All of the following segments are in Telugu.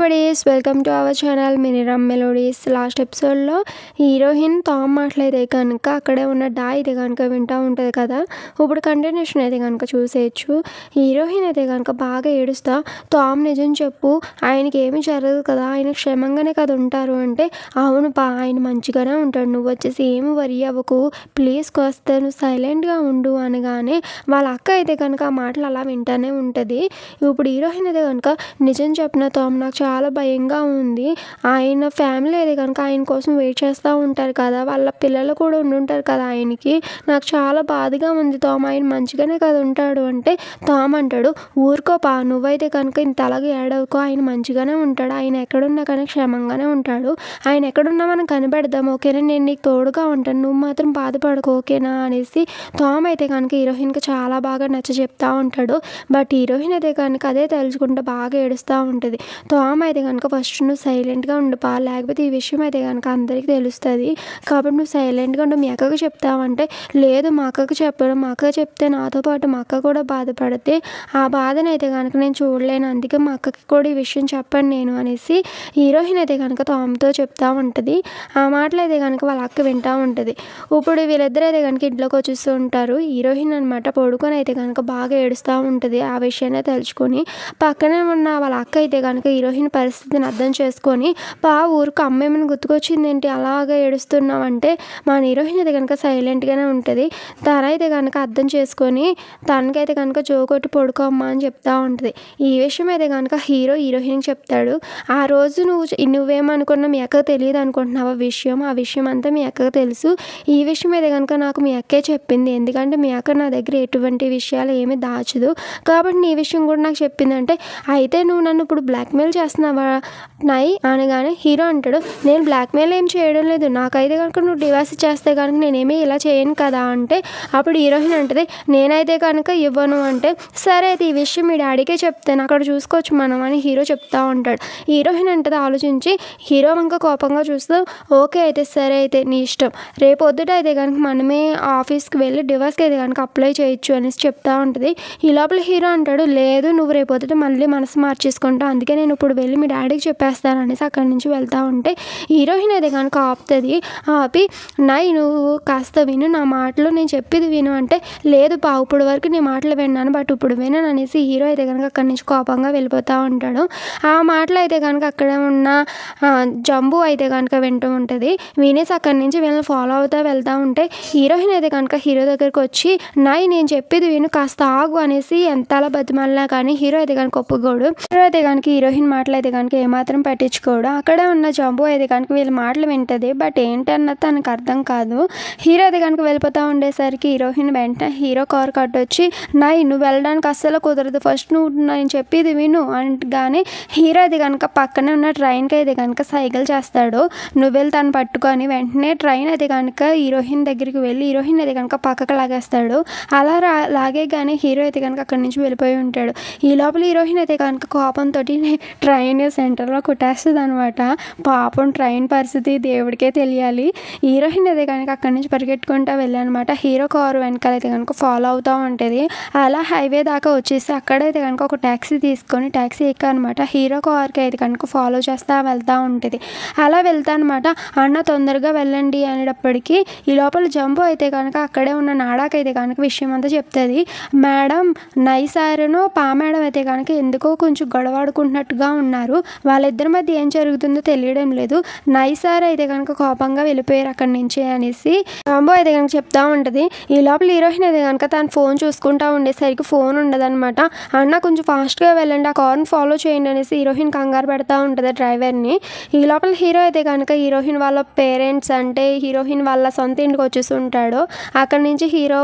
Buddies welcome to our channel మినిరమ్ మెలోడీస్. లాస్ట్ ఎపిసోడ్లో హీరోయిన్ టామ్ మాటలైతే కనుక అక్కడే ఉన్న డా అయితే కనుక వింటూ ఉంటుంది కదా. ఇప్పుడు కంటిన్యూషన్ అయితే కనుక చూసేయచ్చు. హీరోయిన్ అయితే కనుక బాగా ఏడుస్తా, టామ్ నిజం చెప్పు, ఆయనకి ఏమీ జరగదు కదా, ఆయన క్షేమంగానే కదా ఉంటారు అంటే, అవును పా, ఆయన మంచిగానే ఉంటాడు, నువ్వు వచ్చేసి ఏమి వరి అవ్వకు ప్లీజ్, కాస్త నువ్వు సైలెంట్గా ఉండు అనగానే వాళ్ళ అక్క అయితే కనుక ఆ మాటలు అలా వింటూనే ఉంటుంది. ఇప్పుడు హీరోయిన్ అయితే కనుక నిజం చెప్పిన టామ్, నాకు చాలా భయంగా ఉంది, ఆయన ఫ్యామిలీ అయితే కనుక ఆయన కోసం వెయిట్ చేస్తూ ఉంటారు కదా, వాళ్ళ పిల్లలు కూడా ఉండుంటారు కదా ఆయనకి, నాకు చాలా బాధగా ఉంది టామ్, ఆయన మంచిగానే కదా ఉంటాడు అంటే, టామ్ అంటాడు ఊరుకోపా, నువ్వైతే కనుక ఇంత అలాగే ఏడవకో, ఆయన మంచిగానే ఉంటాడు, ఆయన ఎక్కడున్నా కానీ క్షేమంగానే ఉంటాడు, ఆయన ఎక్కడున్నా మనం కనిపెడదాం ఓకేనా, నేను నీకు తోడుగా ఉంటాను, నువ్వు మాత్రం బాధపడకు ఓకేనా అనేసి టామ్ అయితే కనుక హీరోయిన్కి చాలా బాగా నచ్చ చెప్తా ఉంటాడు. బట్ హీరోయిన్ అయితే కనుక అదే తలుచుకుంటే బాగా ఏడుస్తూ ఉంటుంది. టామ్ అయితే కనుక ఫస్ట్ నువ్వు సైలెంట్గా ఉండిపా, లేకపోతే ఈ విషయం అయితే కనుక అందరికీ తెలుస్తుంది, కాబట్టి నువ్వు సైలెంట్గా ఉండు, మీ అక్కకు చెప్తావంటే, లేదు మా అక్కకు చెప్పను, మా అక్క చెప్తే నాతో పాటు మా అక్క కూడా బాధపడితే ఆ బాధను అయితే కనుక నేను చూడలేను, అందుకే మా అక్కకి కూడా ఈ విషయం చెప్పను నేను అనేసి హీరోయిన్ అయితే కనుక టామ్తో చెప్తా ఉంటుంది. ఆ మాటలు అయితే కనుక వాళ్ళ అక్క వింటూ ఉంటుంది. ఇప్పుడు వీళ్ళిద్దరు అయితే కనుక ఇంట్లోకి వచ్చేస్తూ ఉంటారు. హీరోయిన్ అనమాట పడుకొని అయితే కనుక బాగా ఏడుస్తూ ఉంటుంది ఆ విషయాన్ని తలుచుకొని. పక్కనే ఉన్న వాళ్ళ అక్క అయితే కనుక హీరోయిన్ పరిస్థితిని అర్థం చేసుకొని, ఊరికి అమ్మేమని గుర్తుకొచ్చింది ఏంటి అలాగా ఏడుస్తున్నావు అంటే, మా హీరోయిన్ అయితే కనుక సైలెంట్గానే ఉంటుంది. తనైతే కనుక అర్థం చేసుకొని తనకైతే కనుక జోకొట్టి పడుకోమ్మా అని చెప్తా ఉంటుంది. ఈ విషయం అయితే కనుక హీరోయిన్కి చెప్తాడు. ఆ రోజు నువ్వేమనుకున్నా మీ అక్కకు తెలియదు అనుకుంటున్నావు ఆ విషయం అంతా మీ అక్కకు తెలుసు, ఈ విషయం అయితే కనుక నాకు మీ అక్కే చెప్పింది, ఎందుకంటే మీ అక్క నా దగ్గర ఎటువంటి విషయాలు ఏమీ దాచదు, కాబట్టి నీ విషయం కూడా నాకు చెప్పిందంటే, అయితే నువ్వు నన్ను ఇప్పుడు బ్లాక్మెయిల్ చేస్తున్నావా నై అనగానే హీరో అంటాడు, నేను బ్లాక్మెయిల్ ఏం చేయడం లేదు, నాకైతే కనుక నువ్వు డివోర్స్ చేస్తే కనుక నేనేమీ ఇలా చేయను కదా అంటే, అప్పుడు హీరోయిన్ అంటది నేనైతే కనుక ఇవ్వను అంటే, సరే అయితే ఈ విషయం మీ డాడీకే చెప్తాను, అక్కడ చూసుకోవచ్చు మనం అని హీరో చెప్తా ఉంటాడు. హీరోయిన్ అంటది ఆలోచించి, హీరో ఇంకా కోపంగా చూస్తూ, ఓకే అయితే సరే అయితే నీ ఇష్టం, రేపు పొద్దుట అయితే కనుక మనమే ఆఫీస్కి వెళ్ళి డివోర్స్కి అయితే కనుక అప్లై చేయొచ్చు అనేసి చెప్తా ఉంటుంది. ఈ లోపల హీరో అంటాడు, లేదు నువ్వు రేపు పొద్దుట మళ్ళీ మనసు మార్చేసుకుంటావు, అందుకే నేను ఇప్పుడు వెళ్ళి మీ డాడీకి చెప్పేస్తాను అనేసి అక్కడి నుంచి వెళ్తూ ఉంటే, హీరోయిన్ అయితే కనుక ఆపుతుంది. ఆపి నువ్వు కాస్త విను నా మాటలు, నేను చెప్పేది విను అంటే, లేదు ఇప్పుడు వరకు నీ మాటలు విన్నాను బట్ ఇప్పుడు వినను అనేసి హీరో అయితే కనుక అక్కడి నుంచి కోపంగా వెళ్ళిపోతూ ఉంటాడు. ఆ మాటలు అయితే కనుక అక్కడ ఉన్న జంబు అయితే కనుక వింటూ ఉంటుంది. వినేసి అక్కడి నుంచి వీళ్ళని ఫాలో అవుతూ వెళ్తూ ఉంటే, హీరోయిన్ అయితే కనుక హీరో దగ్గరికి వచ్చి నేను చెప్పేది విను కాస్త ఆగు అనేసి ఎంతలా బతిమాలినా కానీ హీరో అయితే కనుక ఒప్పుకోడు. హీరో అయితే కనుక హీరోయిన్ మాటలు అయితే కనుక ఏమాత్రం పట్టించుకోడు. అక్కడే ఉన్న జంబు అయితే కనుక వీళ్ళ మాటలు వింటుంది, బట్ ఏంటన్నది తనకు అర్థం కాదు. హీరో అయితే కనుక వెళ్ళిపోతూ ఉండేసరికి హీరోయిన్ వెంటనే హీరో కారు కట్టొచ్చి, నువ్వు వెళ్ళడానికి అస్సలు కుదరదు, ఫస్ట్ నువ్వు నేను చెప్పేది విను అనగానే హీరో అయితే కనుక పక్కనే ఉన్న ట్రైన్కి అయితే కనుక సైకిల్ చేస్తాడు. నువ్వు వెళ్ళి తను పట్టుకొని వెంటనే ట్రైన్ అయితే కనుక హీరోయిన్ దగ్గరికి వెళ్ళి హీరోయిన్ అయితే కనుక పక్కకు లాగేస్తాడు. అలా లాగే కానీ హీరో అయితే కనుక అక్కడి నుంచి వెళ్ళిపోయి ఉంటాడు. ఈ లోపల హీరోయిన్ అయితే కనుక కోపంతో ట్రైన్ సెంటర్లో కుట్టేస్తుంది అనమాట. పాపం ట్రైన్ పరిస్థితి దేవుడికే తెలియాలి. హీరోయిన్ అయితే కనుక అక్కడి నుంచి పరిగెట్టుకుంటూ వెళ్ళానమాట. హీరో కారు వెనకాలైతే కనుక ఫాలో అవుతూ ఉంటుంది. అలా హైవే దాకా వచ్చేసి అక్కడైతే కనుక ఒక ట్యాక్సీ తీసుకొని ట్యాక్సీ ఎక్కానమాట. హీరో కార్కి అయితే కనుక ఫాలో చేస్తూ వెళ్తూ ఉంటుంది. అలా వెళ్తా అనమాట. అన్న తొందరగా వెళ్ళండి అనేటప్పటికీ ఈ లోపల జంబు అయితే కనుక అక్కడే ఉన్న నాడాకైతే కనుక విషయం అంతా చెప్తుంది. మేడం నైసారును మేడం అయితే కనుక ఎందుకో కొంచెం గొడవాడుకుంటున్నట్టుగా ఉన్నారు, వాళ్ళిద్దరి మధ్య ఏం జరుగుతుందో తెలియడం లేదు, నైసార్ అయితే కనుక కోపంగా వెళ్ళిపోయారు అక్కడి నుంచి అనేసి జంబు అయితే కనుక చెప్తా ఉంటుంది. ఈ లోపల హీరోయిన్ అయితే కనుక తను ఫోన్ చూసుకుంటూ ఉండేసరికి ఫోన్ ఉండదన్నమాట. అన్న కొంచెం ఫాస్ట్గా వెళ్ళండి, ఆ కార్ని ఫాలో చేయండి అనేసి హీరోయిన్ కంగారు పెడతా ఉంటుంది డ్రైవర్ని. ఈ లోపల హీరో అయితే కనుక హీరోయిన్ వాళ్ళ పేరెంట్స్ అంటే హీరోయిన్ వాళ్ళ సొంత ఇంటికి వచ్చేసి ఉంటాడు. అక్కడి నుంచి హీరో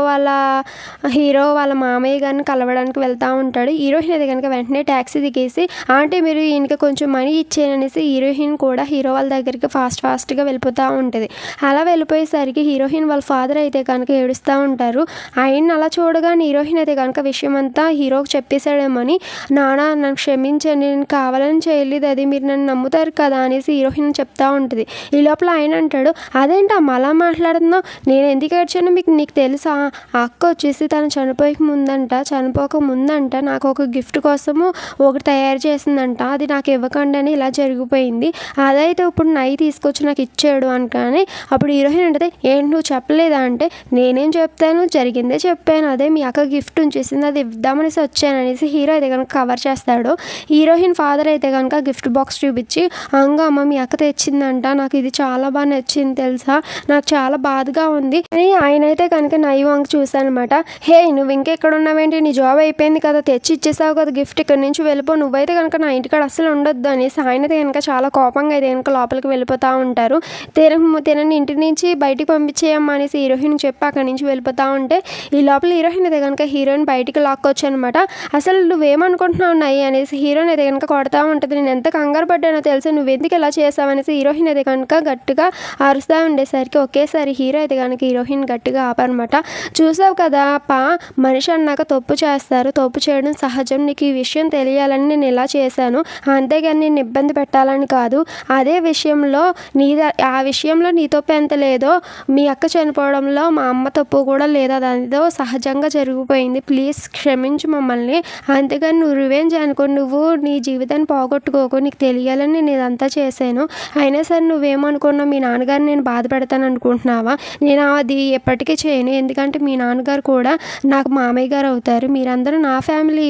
వాళ్ళ మామయ్య గారిని కలవడానికి వెళ్తూ ఉంటాడు. హీరోయిన్ అయితే కనుక వెంటనే ట్యాక్సీ దిగేసి, ఆంటీ మీరు ఈయనకి కొంచెం మనీ ఇచ్చేయనేసి హీరోయిన్ కూడా హీరో వాళ్ళ దగ్గరికి ఫాస్ట్గా వెళ్ళిపోతూ ఉంటుంది. అలా వెళ్ళిపోయేసరికి హీరోయిన్ వాళ్ళ ఫాదర్ అయితే కనుక ఏడుస్తూ ఉంటారు. ఆయన అలా చూడగానే హీరోయిన్ అయితే కనుక విషయం అంతా హీరోకి చెప్పేశాడేమని, నాన్న నన్ను క్షమించండి, నేను కావాలని చేయలేదు, అది మీరు నన్ను నమ్ముతారు కదా అనేసి హీరోయిన్ చెప్తా ఉంటుంది. ఈ లోపల ఆయన అంటాడు, అదేంటి అమ్మ అలా మాట్లాడుతున్నావు, నేను ఎందుకు ఏడ్చానో నీకు తెలుసా, ఆ అక్క వచ్చేసి తను చనిపోక ముందంట నాకు ఒక గిఫ్ట్ కోసము ఒకటి తయారు చేసిందంట, అది నాకు ఇవ్వకండి అని ఇలా జరిగిపోయింది. అదైతే ఇప్పుడు నై తీసుకొచ్చి నాకు ఇచ్చాడు అని. కానీ అప్పుడు హీరోయిన్ అంటే ఏంటి నువ్వు చెప్పలేదా అంటే నేనేం చెప్తాను, జరిగిందే చెప్పాను, అదే మీ అక్క గిఫ్ట్ ఉంచేసింది అది ఇద్దామనేసి వచ్చాను అనేసి హీరో అయితే కనుక కవర్ చేస్తాడు. హీరోయిన్ ఫాదర్ అయితే కనుక గిఫ్ట్ బాక్స్ చూపించి అమ్మ మీ అక్క తెచ్చిందంట, నాకు ఇది చాలా బాగా నచ్చింది తెలుసా, నాకు చాలా బాధగా ఉంది అని ఆయన అయితే కనుక నై వంక చూశానమాట. హే నువ్వు ఇంకెక్కడ ఉన్నావేంటి, నీ జాబ్ అయిపోయింది కదా, తెచ్చి ఇచ్చేసావు కదా గిఫ్ట్, ఇక్కడ నుంచి వెళ్ళిపో, నువ్వైతే కనుక నా ఇంటికాడ అసలు ఉండొద్దు అనేసి ఆయన అయితే కనుక చాలా కోపంగా అయితే కనుక లోపలికి వెళ్ళిపోతూ ఉంటారు. తినని ఇంటి నుంచి బయటికి పంపించేయమ్మా అనేసి హీరోయిన్ చెప్పి అక్కడి నుంచి వెళ్ళిపోతూ ఉంటే ఈ లోపల హీరోయిన్ అయితే కనుక హీరోయిన్ బయటికి లాక్కొచ్చు అనమాట. అసలు నువ్వేమనుకుంటున్నావు నై అనేసి హీరోయిన్ అయితే కనుక కొడతా ఉంటుంది. నేను ఎంత కంగారు పడ్డానో తెలుసు, నువ్వెందుకు ఇలా చేసావు అనేసి హీరోయిన్ అయితే కనుక గట్టిగా అరుస్తూ ఉండేసరికి ఒకేసారి హీరో అయితే కనుక హీరోయిన్ గట్టిగా ఆపనమాట. చూసావు కదా మనిషి అన్నాక తప్పు చేస్తారు, తప్పు చేయడం సహజం, నీకు ఈ విషయం తెలియాలని నేను ఇలా చేశాను, అంతేగాని నేను ఇబ్బంది పెట్టాలని కాదు. అదే విషయంలో ఆ విషయంలో నీ తప్పు ఎంత లేదో మీ అక్క చనిపోవడంలో మా అమ్మ తప్పు కూడా లేదా, దానితో సహజంగా జరిగిపోయింది, ప్లీజ్ క్షమించు మమ్మల్ని, అంతేగాని నువ్వు రివెంజ్ అనుకో, నువ్వు నీ జీవితాన్ని పోగొట్టుకోకు, నీకు తెలియాలని నేను ఇదంతా చేశాను, అయినా సరే నువ్వేమనుకున్నావు మీ నాన్నగారిని నేను బాధ పెడతాను అనుకుంటున్నావా, నేను అది ఎప్పటికీ చేయను, ఎందుకంటే మీ నాన్నగారు కూడా నాకు మామయ్య గారు అవుతారు, మీరందరూ నా ఫ్యామిలీ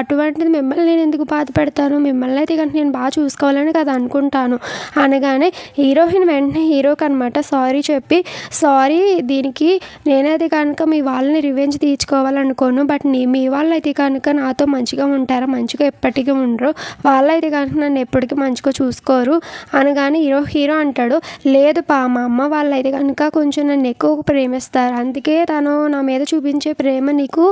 అటువంటిది మిమ్మల్ని నేను ఎందుకు బాధ పెడతాను, మిమ్మల్ని అయితే కనుక నేను బాగా చూసుకోవాలని కదా అనుకుంటాను అనగానే హీరోయిన్ వెంటనే హీరోకి అనమాట సారీ చెప్పి, సారీ దీనికి నేనైతే కనుక మీ వాళ్ళని రివెంజ్ తీర్చుకోవాలనుకోను, బట్ మీ వాళ్ళు అయితే కనుక నాతో మంచిగా ఉంటారా, మంచిగా ఎప్పటికీ ఉండరు, వాళ్ళైతే కనుక నన్ను ఎప్పటికీ మంచిగా చూసుకోరు అనగానే హీరో అంటాడు లేదు మా అమ్మ వాళ్ళు అయితే కనుక కొంచెం నన్ను ఎక్కువ ప్రేమిస్తారు, అందుకే తను నా మీద చూపించే ప్రేమ నీకు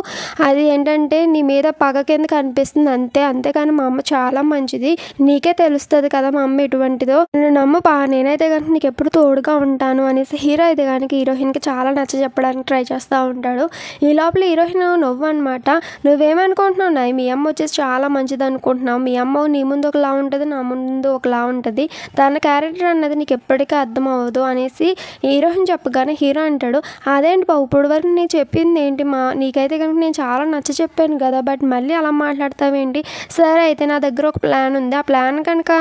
అది ఏంటంటే నీ మీద పగ కింద కనిపిస్తుంది అంతే, అంతేకాని మా అమ్మ చాలా మంచిది, నీకే తెలుస్తుంది కదా మా అమ్మ ఎటువంటిదో, నన్ను నమ్ము నేనైతే కనుక నీకు ఎప్పుడు తోడుగా ఉంటాను అనేసి హీరో అయితే కనుక హీరోయిన్కి చాలా నచ్చ చెప్పడానికి ట్రై చేస్తూ ఉంటాడు. ఈ లోపల హీరోయిన్ నవ్వు అనమాట, నువ్వేమనుకుంటున్నావు నాయి, మీ అమ్మ వచ్చేసి చాలా మంచిది అనుకుంటున్నావు, మీ అమ్మ నీ ముందు ఒకలా ఉంటుంది నా ముందు ఒకలా ఉంటుంది, తన క్యారెక్టర్ అన్నది నీకు ఎప్పటికీ అర్థం అవ్వదు అనేసి హీరోయిన్ చెప్పగానే హీరో అంటాడు అదేంటి ఇప్పుడు వరకు నేను చెప్పింది ఏంటి నీకైతే కనుక నేను చాలా నచ్చ చెప్పాను కదా, బట్ మళ్ళీ అలా మాట్లాడతావేంటి, సరే అయితే నా దగ్గర ఒక ప్లాన్ ఉంది, ఆ ప్లాన్ కనుక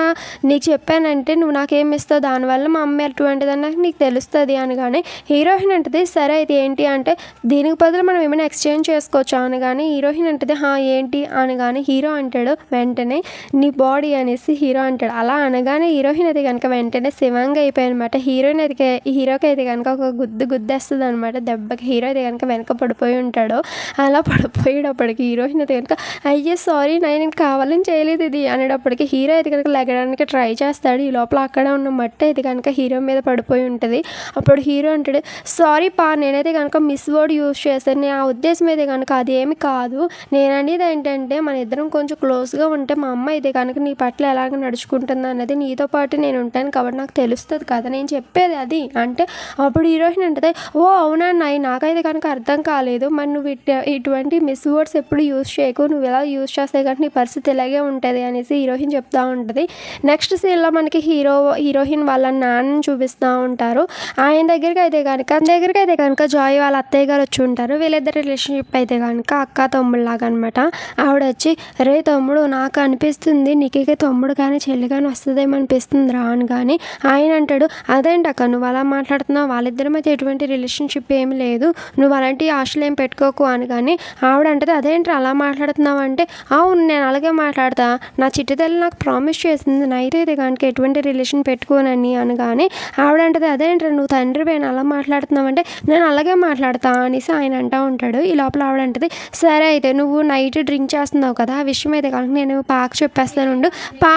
నీకు చెప్పానంటే నువ్వు నాకేమి ఇస్తావు, దానివల్ల మా అమ్మ ఎటువంటిదన్నా నీకు తెలుస్తుంది అనగానే హీరోయిన్ అంటది సరే అయితే ఏంటి అంటే దీనికి బదులు మనం ఏమైనా ఎక్స్చేంజ్ చేసుకోవచ్చు అనగానే హీరోయిన్ అంటది ఏంటి అనగానే హీరో అంటాడు వెంటనే నీ బాడీ అనేసి హీరో అంటాడు. అలా అనగానే హీరోయిన్ అయితే కనుక వెంటనే శివంగా అయిపోయాయి అనమాట. హీరోకి అయితే కనుక ఒక గుద్దేస్తుంది అనమాట, దెబ్బకి హీరో అయితే కనుక వెనక పడిపోయి ఉంటాడు. అలా పడిపోయేటప్పటికి హీరోయిన్ అయితే కనుక అయ్యే సారీ నేను కావాలని చేయలేదు ఇది అనేటప్పటికి హీరో అయితే కనుక లెగడానికి ట్రై చేస్తాడు. ఈ లోపల అక్కడ ఉన్న మట్టి అయితే కనుక హీరో మీద పడిపోయి ఉంటుంది. అప్పుడు హీరో అంటాడు సారీ నేనైతే కనుక మిస్ వర్డ్ యూజ్ చేశాను, నా ఉద్దేశం అయితే కనుక అది ఏమి కాదు, నేను అనేది ఏంటంటే మన ఇద్దరం కొంచెం క్లోజ్గా ఉంటే మా అమ్మ అయితే కనుక నీ పట్ల ఎలాగ నడుచుకుంటుంది అన్నది నీతో పాటు నేను ఉంటాను కాబట్టి నాకు తెలుస్తుంది కదా, నేను చెప్పేది అది అంటే అప్పుడు హీరోయిన్ అంటది ఓ అవునా నాకైతే కనుక అర్థం కాలేదు, మరి నువ్వు ఇటువంటి మిస్ వర్డ్స్ ఎప్పుడు యూజ్ చేయకు, నువ్వు ఎలా యూజ్ చేస్తే కనుక నీ పరిస్థితి ఇలాగే ఉంటుంది అనేసి హీరోయిన్ చెప్తూ ఉంటుంది. నెక్స్ట్ సీన్లో మనకి హీరోయిన్ వాళ్ళ నాన్నని చూపిస్తూ ఉంటారు. ఆయన దగ్గరికి అయితే కనుక జాయ్ వాళ్ళ అత్తయ్య గారు వచ్చి ఉంటారు. వీళ్ళిద్దరు రిలేషన్షిప్ అయితే కనుక అక్క తమ్ముళ్ళలాగా అనమాట. ఆవిడ వచ్చి రే తమ్ముడు నాకు అనిపిస్తుంది నీకే తమ్ముడు కానీ చెల్లి కానీ వస్తుందేమో అనిపిస్తుంది రా అని. కానీ ఆయన అంటాడు అదేంటి అక్క నువ్వు అలా మాట్లాడుతున్నావు, వాళ్ళిద్దరి మధ్య ఎటువంటి రిలేషన్షిప్ ఏమి లేదు, నువ్వు అలాంటి ఆశలు ఏం పెట్టుకోకు అని. కానీ ఆవిడ అంటది అదేంటి అలా మాట్లాడుతున్నావు అంటే అవును నేను అలాగే మాట్లాడతా, నా చిట్టి తల్లి నాకు ప్రామిస్ చేసింది నైట్ అయితే కనుక ఎటువంటి రిలేషన్ పెట్టుకోనని అనగానే ఆవిడ అంటది అదేంటి నువ్వు తండ్రి పైన అలా మాట్లాడుతున్నావు అంటే నేను అలాగే మాట్లాడతా అనేసి ఆయన అంటూ ఉంటాడు. ఈ లోపల ఆవిడ అంటది సరే అయితే నువ్వు నైట్ డ్రింక్ చేస్తున్నావు కదా, ఆ విషయం అయితే కనుక నేను చెప్పేస్తానుండు పా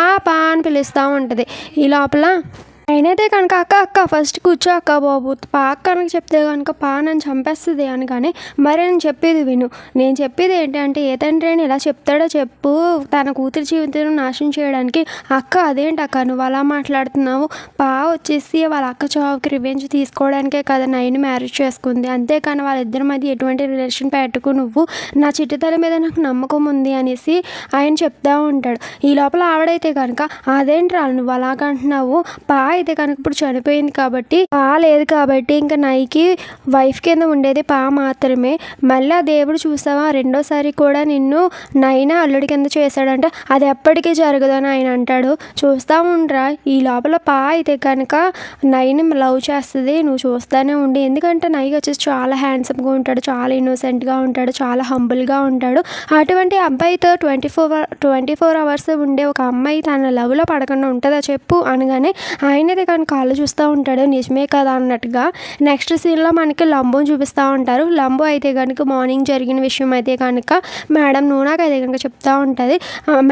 అని పిలుస్తూ ఉంటుంది. ఈ లోపల అయినైతే కనుక అక్క ఫస్ట్ కూర్చో అక్క బాబు, కనుక చెప్తే కనుక నన్ను చంపేస్తుంది అని. కానీ మరి నేను చెప్పేది విను, నేను చెప్పేది ఏంటంటే ఏ తండ్రి అని ఇలా చెప్తాడో చెప్పు తన కూతురి జీవితం నాశనం చేయడానికి. అక్క అదేంటి అక్క నువ్వు అలా మాట్లాడుతున్నావు, వచ్చేసి వాళ్ళ అక్క చావుకి రివెంజ్ తీసుకోవడానికే కదా నైన్ మ్యారేజ్ చేసుకుంది, అంతేకాని వాళ్ళిద్దరి మధ్య ఎటువంటి రిలేషన్ పెట్టుకు నువ్వు నా చిట్టుతల మీద నాకు నమ్మకం ఉంది అనేసి ఆయన చెప్తా ఉంటాడు. ఈ లోపల ఆవిడైతే కనుక అదేంటి నువ్వు అలాగంటున్నావు అయితే కనుక ఇప్పుడు చనిపోయింది కాబట్టి పా లేదు కాబట్టి ఇంకా నైకి వైఫ్ కింద ఉండేది పా మాత్రమే. మళ్ళీ ఆ దేవుడు చూసావా రెండోసారి కూడా నిన్ను నైనా అల్లుడి కింద చేశాడంటే అది ఎప్పటికీ జరగదని ఆయన అంటాడు. చూస్తూ ఉండరా ఈ లోపల పా అయితే కనుక నైని లవ్ చేస్తుంది. నువ్వు చూస్తూనే ఉండి, ఎందుకంటే నై వచ్చేసి చాలా హ్యాండ్సమ్గా ఉంటాడు, చాలా ఇన్నోసెంట్గా ఉంటాడు, చాలా హంబుల్గా ఉంటాడు. అటువంటి అబ్బాయితో 24 అవర్స్ ఉండే ఒక అమ్మాయి తన లవ్లో పడకుండా ఉంటుందా చెప్పు అనగానే ఆయనైతే కనుక కాళ్ళు చూస్తూ ఉంటాడు. నిజమే కదా అన్నట్టుగా. నెక్స్ట్ సీన్లో మనకి లంబోని చూపిస్తూ ఉంటారు. లంబో అయితే కనుక మార్నింగ్ జరిగిన విషయం అయితే కనుక మేడం నూనాకి అయితే కనుక చెప్తూ ఉంటుంది.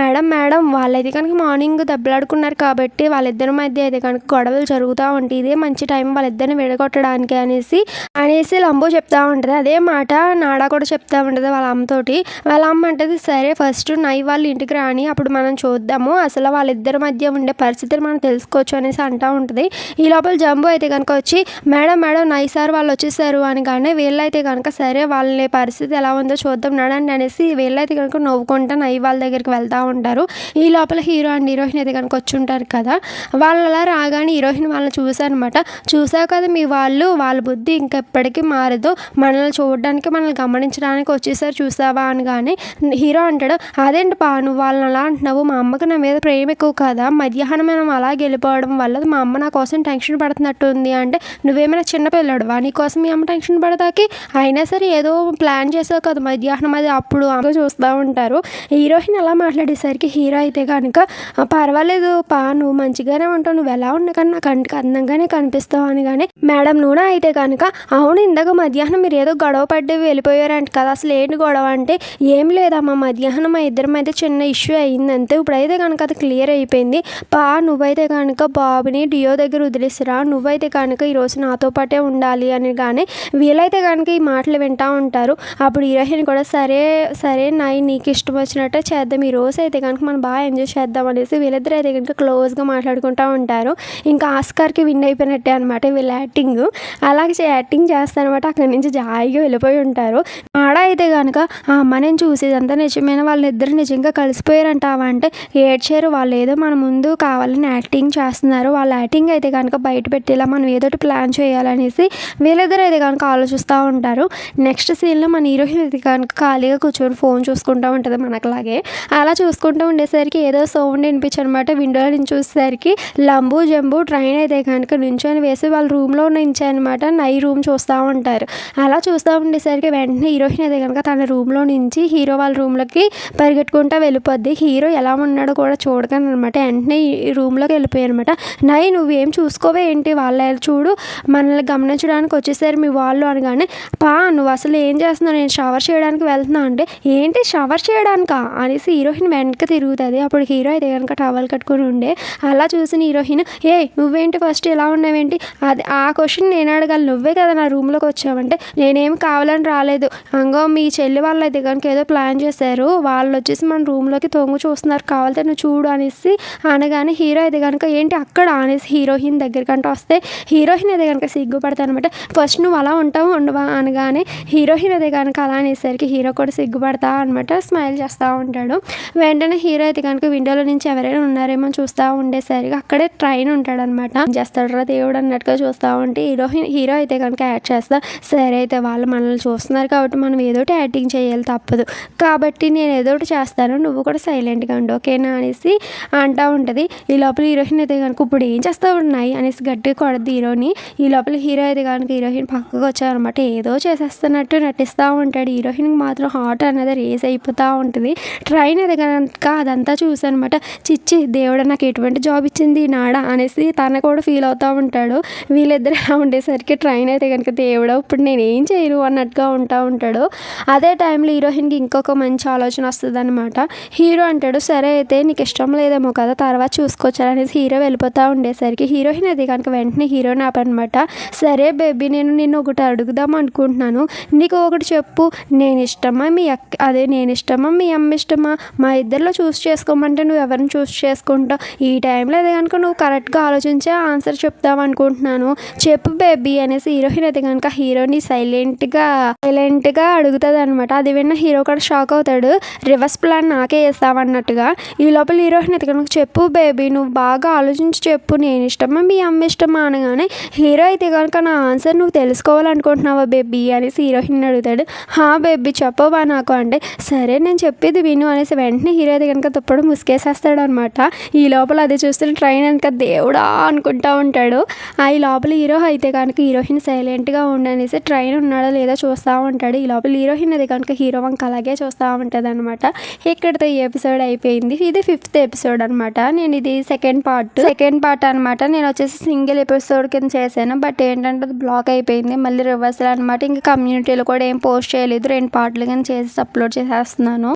మేడం వాళ్ళైతే కనుక మార్నింగ్ దెబ్బలాడుకున్నారు కాబట్టి వాళ్ళిద్దరి మధ్య అయితే కనుక గొడవలు జరుగుతూ ఉంటాయి, ఇదే మంచి టైం వాళ్ళిద్దరిని విడగొట్టడానికి అనేసి లంబో చెప్తూ ఉంటుంది. అదే మాట నాడా కూడా చెప్తూ ఉంటుంది వాళ్ళ అమ్మతోటి. వాళ్ళ అమ్మ అంటది సరే ఫస్ట్ నై వాళ్ళు ఇంటికి రాని అప్పుడు మనం చూద్దాము, అసలు వాళ్ళిద్దరి మధ్య ఉండే పరిస్థితులు మనం తెలుసుకోవచ్చు అనేసి అంటూ ఉంటుంది. ఈ లోపల జంబో అయితే కనుక వచ్చి మేడం నై సార్ వాళ్ళు వచ్చేసారు అనగానే వీళ్ళైతే కనుక సరే వాళ్ళ పరిస్థితి ఎలా ఉందో చూద్దాం నడండి అనేసి వీళ్ళైతే కనుక నవ్వుకుంటా నై వాళ్ళ దగ్గరికి వెళ్తూ ఉంటారు. ఈ లోపల హీరో అండ్ హీరోయిన్ అయితే కనుక వచ్చి ఉంటారు కదా. వాళ్ళు అలా రాగానే హీరోయిన్ వాళ్ళని చూసారనమాట. చూసావు కదా మీ వాళ్ళ బుద్ధి ఇంకెప్పటికీ మారదు, మనల్ని చూడడానికి మనల్ని గమనించడానికి వచ్చేసారు చూసావా అనగానే హీరో అంటాడు అదేంటి పా నువ్వు వాళ్ళని అలా అంటున్నావు, మా అమ్మకి నా మీద ప్రేమ ఎక్కువ కదా, మధ్యాహ్నం మనం అలా వెళ్ళిపోవడం వల్ల మా అమ్మ నా కోసం టెన్షన్ పడుతున్నట్టు ఉంది అంటే నువ్వేమైనా చిన్నపిల్లడువా నీ కోసం మీ అమ్మ టెన్షన్ పడతాకి, అయినా సరే ఏదో ప్లాన్ చేసావు కదా మధ్యాహ్నం అది అప్పుడు అమ్మ చూస్తూ ఉంటారు. హీరోయిన్ అలా మాట్లాడేసరికి హీరో అయితే కనుక పర్వాలేదు పా నువ్వు మంచిగానే ఉంటావు, నువ్వు ఎలా ఉన్నా కానీ నాకు కంటికి అందంగానే కనిపిస్తావు అనగానే మేడం నూనె అయితే కనుక అవును ఇందాక మధ్యాహ్నం మీరు ఏదో గొడవ పడ్డి వెళ్ళిపోయారంట కదా, అసలు ఏంటి గొడవ అంటే ఏం లేదమ్మా మధ్యాహ్నం మా ఇద్దరి మధ్య చిన్న ఇష్యూ అయ్యింది అంతే, ఇప్పుడైతే కనుక అది క్లియర్ అయిపోయింది పా, నువ్వైతే కనుక బాబుని డియో దగ్గర వదిలేసిరా, నువ్వైతే కనుక ఈరోజు నాతో పాటే ఉండాలి అని కానీ వీళ్ళైతే కనుక ఈ మాటలు వింటూ ఉంటారు. అప్పుడు హీరోయిన్ కూడా సరే నై నీకు ఇష్టం వచ్చినట్టే చేద్దాం, ఈ రోజు అయితే కనుక మనం బాగా ఎంజాయ్ చేద్దాం అనేసి వీళ్ళిద్దరు అయితే కనుక క్లోజ్గా మాట్లాడుకుంటూ ఉంటారు. ఇంకా ఆస్కార్కి విన్ అయిపోయినట్టే అనమాట వీళ్ళ యాక్టింగ్. అలాగే యాక్టింగ్ చేస్తారనమాట. అక్కడి నుంచి జాయిగా వెళ్ళిపోయి ఉంటారు. ఆడ అయితే కనుక ఆ అమ్మని చూసేదంతా నిజమైన వాళ్ళిద్దరు నిజంగా కలిసిపోయారంటావా అంటే ఏడ్చారు, వాళ్ళు ఏదో మన ముందు కావాలని యాక్టింగ్ చేస్తున్నారు, వాళ్ళ యాక్టింగ్ అయితే కనుక బయట పెట్టేలా మనం ఏదోటి ప్లాన్ చేయాలనేసి వీళ్ళిద్దరు అయితే కనుక ఆలోచిస్తూ ఉంటారు. నెక్స్ట్ సీన్లో మన హీరోయిన్ అయితే కనుక ఖాళీగా కూర్చొని ఫోన్ చూసుకుంటూ ఉంటుంది మనకులాగే. అలా చూసుకుంటూ ఉండేసరికి ఏదో సౌండ్ వినిపించనమాట. విండోలో నుంచి చూసేసరికి లంబు జంబు ట్రైన్ అయితే కనుక నుంచొని వేసి వాళ్ళ రూమ్లో నుంచనమాట నై రూమ్ చూస్తూ ఉంటారు. అలా చూస్తూ ఉండేసరికి వెంటనే హీరోయిన్ అయితే కనుక తన రూమ్లో నుంచి హీరో వాళ్ళ రూమ్లోకి పరిగెట్టుకుంటూ వెళ్ళిపోద్ది. హీరో ఎలా ఉన్నాడో కూడా చూడగానే అనమాట వెంటనే ఈ రూమ్లోకి వెళ్ళిపోయారు అనమాట. నై నువ్వేం చూసుకోవే ఏంటి, వాళ్ళ చూడు మనల్ని గమనించడానికి వచ్చేసారు మీ వాళ్ళు అనగానే పా నువ్వు అసలు ఏం చేస్తున్నావు, నేను షవర్ చేయడానికి వెళ్తున్నా అంటే ఏంటి షవర్ చేయడానికా అనేసి హీరోయిన్ వెనక్కి తిరుగుతుంది. అప్పుడు హీరో అయితే కనుక టవల్ కట్టుకుని ఉండే. అలా చూసిన హీరోయిన్ నువ్వేంటి ఫస్ట్ ఇలా ఉన్నావేంటి, అది ఆ క్వశ్చన్ నేను అడగాలి, నువ్వే కదా నా రూమ్లోకి వచ్చావంటే నేనేమి కావాలని రాలేదు, అంగో మీ చెల్లి వాళ్ళు అయితే కనుక ఏదో ప్లాన్ చేశారు, వాళ్ళు వచ్చేసి మన రూమ్లోకి తొంగు చూస్తున్నారు కావాలంటే నువ్వు చూడు అనేసి అనగానే హీరో అయితే కనుక ఏంటి అక్కడ అనేసి హీరోయిన్ దగ్గరికంటే వస్తే హీరోయిన్ అయితే కనుక సిగ్గుపడతాను అనమాట. ఫస్ట్ నువ్వు అలా ఉంటావు ఉండవా అనగానే హీరోయిన్ అయితే కనుక అలా అనేసరికి హీరో కూడా సిగ్గుపడతా అనమాట, స్మైల్ చేస్తూ ఉంటాడు. వెంటనే హీరో అయితే కనుక విండోలో నుంచి ఎవరైనా ఉన్నారేమో చూస్తూ ఉండేసరికి అక్కడే ట్రైన్ ఉంటాడనమాట. చేస్తాడు దేవుడు అన్నట్టుగా చూస్తూ ఉంటే హీరో అయితే కనుక యాడ్ చేస్తా సరే అయితే వాళ్ళు మనల్ని చూస్తున్నారు కాబట్టి మనం ఏదోటి యాక్టింగ్ చేయాలి తప్పదు కాబట్టి నేను ఏదోటి చేస్తాను, నువ్వు కూడా సైలెంట్గా ఉండు ఓకేనా అనేసి అంటూ ఉంటుంది. ఈ లోపల హీరోయిన్ అయితే కనుక ఇప్పుడు ఏం చేస్తూ ఉన్నాయి అనేసి గట్టిగా కొడద్ది హీరోని. ఈ లోపల హీరో అయితే కనుక హీరోయిన్ పక్కకు వచ్చారనమాట. ఏదో చేసేస్తున్నట్టు నటిస్తూ ఉంటాడు. హీరోయిన్కి మాత్రం హార్ట్ అనేది రేస్ అయిపోతూ ఉంటుంది. ట్రైన్ అయితే కనుక అదంతా చూసానమాట. చిచ్చి దేవుడు నాకు ఎటువంటి జాబ్ ఇచ్చింది నాడా అనేసి తన కూడా ఫీల్ అవుతూ ఉంటాడు. వీళ్ళిద్దరు ఎలా ఉండేసరికి ట్రైన్ అయితే కనుక దేవుడు ఇప్పుడు నేను ఏం చేయను అన్నట్టుగా ఉంటాడు. అదే టైంలో హీరోయిన్కి ఇంకొక మంచి ఆలోచన వస్తుంది అనమాట. హీరో అంటాడు సరే అయితే నీకు ఇష్టం లేదేమో కదా తర్వాత చూసుకోవచ్చు అనేసి హీరో వెళ్ళిపోతూ ఉండేసరికి హీరోయిన్ అయితే కనుక వెంటనే హీరోని ఆపనమాట. సరే బేబీ నేను నిన్ను ఒకటి అడుగుదాం అనుకుంటున్నాను, నీకు ఒకటి చెప్పు, నేను ఇష్టమా మీ అమ్మ ఇష్టమా, మా ఇద్దరిలో చూస్ చేసుకోమంటే నువ్వు ఎవరిని చూస్ చేసుకుంటావు, ఈ టైంలో అయితే కనుక నువ్వు కరెక్ట్గా ఆలోచించే ఆన్సర్ చెప్తావు అనుకుంటున్నాను, చెప్పు బేబీ అనేసి హీరోయిన్ అయితే కనుక హీరోని సైలెంట్గా అడుగుతుంది అనమాట. అది విన్న హీరో కూడా షాక్ అవుతాడు, రివర్స్ ప్లాన్ నాకే వేస్తావు అన్నట్టుగా. ఈ లోపల హీరోయిన్ అయితే కనుక చెప్పు బేబీ నువ్వు బాగా ఆలోచించి చెప్పు చెప్పు, నేను ఇష్టమా మీ అమ్మ ఇష్టమా అనగానే హీరో అయితే కనుక నా ఆన్సర్ నువ్వు తెలుసుకోవాలనుకుంటున్నావా బేబీ అనేసి హీరోయిన్ అడుగుతాడు. హా బేబీ చెప్పవా నాకు అంటే, సరే నేను చెప్పేది విను అనేసి వెంటనే హీరో అయితే కనుక తుప్పడం ముసుకేసేస్తాడు అనమాట. ఈ లోపల అది చూస్తున్న ట్రైన్ కనుక దేవుడా అనుకుంటా ఉంటాడు. ఈ లోపల హీరో అయితే కనుక హీరోయిన్ సైలెంట్గా ఉండనేసి ట్రైన్ ఉన్నాడో లేదో చూస్తూ ఉంటాడు. ఈ లోపల హీరోయిన్ అది కనుక హీరో వంక అలాగే చూస్తూ ఉంటుంది అనమాట. ఇక్కడితో ఈ ఎపిసోడ్ అయిపోయింది. ఇది 5th ఎపిసోడ్ అనమాట. నేను ఇది సెకండ్ పార్ట్ అనమాట. నేను వచ్చేసి సింగిల్ ఎపిసోడ్ కింద చేశాను. బట్ ఏంటంటే అది బ్లాక్ అయిపోయింది, మళ్ళీ రివర్సల్ అనమాట. ఇంకా కమ్యూనిటీలో కూడా ఏం పోస్ట్ చేయలేదు, 2 పార్ట్లు కింద చేసి అప్లోడ్ చేసేస్తున్నాను.